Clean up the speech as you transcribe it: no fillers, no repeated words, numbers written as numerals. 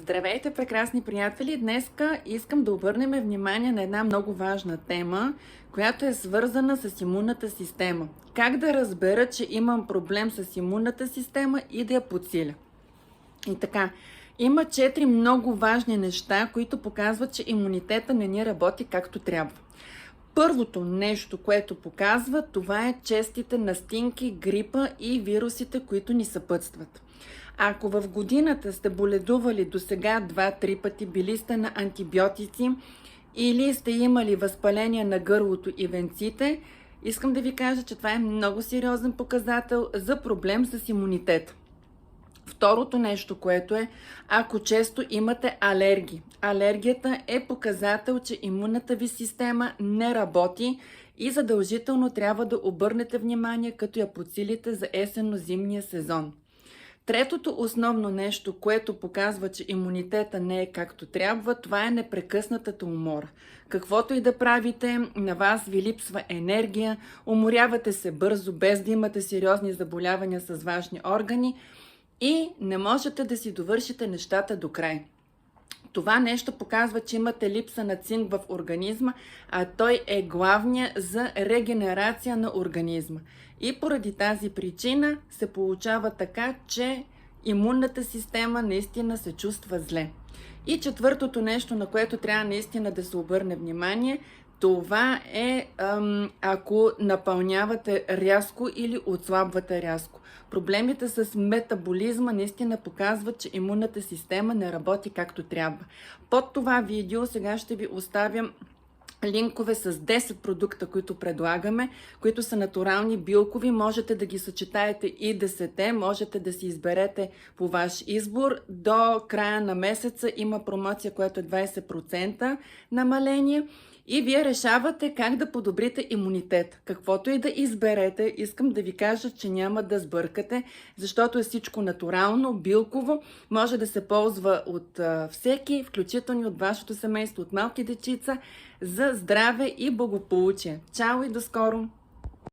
Здравейте, прекрасни приятели! Днеска искам да обърнем внимание на една много важна тема, която е свързана с имунната система. Как да разбера, че имам проблем с имунната система и да я подсиля? И така, има 4 много важни неща, които показват, че имунитета не ни работи както трябва. Първото нещо, което показва, това е честите настинки, грипа и вирусите, които ни съпътстват. Ако в годината сте боледували до сега 2-3 пъти, били сте на антибиотици или сте имали възпаление на гърлото и венците, искам да ви кажа, че това е много сериозен показател за проблем с имунитет. Второто нещо, което е, ако често имате алергии. Алергията е показател, че имунната ви система не работи и задължително трябва да обърнете внимание, като я подсилите за есенно-зимния сезон. Третото основно нещо, което показва, че имунитета не е както трябва, това е непрекъснатата умора. Каквото и да правите, на вас ви липсва енергия, уморявате се бързо, без да имате сериозни заболявания с важни органи и не можете да си довършите нещата до край. Това нещо показва, че имате липса на цинк в организма, а той е главният за регенерация на организма. И поради тази причина се получава така, че имунната система наистина се чувства зле. И четвъртото нещо, на което трябва наистина да се обърне внимание, това е ако напълнявате рязко или отслабвате рязко. Проблемите с метаболизма наистина показват, че имунната система не работи както трябва. Под това видео сега ще ви оставям линкове с 10 продукта, които предлагаме, които са натурални, билкови. Можете да ги съчетаете и 10, можете да си изберете по ваш избор. До края на месеца има промоция, която е 20% намаление. И вие решавате как да подобрите имунитет. Каквото и да изберете, искам да ви кажа, че няма да сбъркате, защото е всичко натурално, билково, може да се ползва от всеки, включително от вашето семейство, от малки дечица, за здраве и благополучие. Чао и до скоро!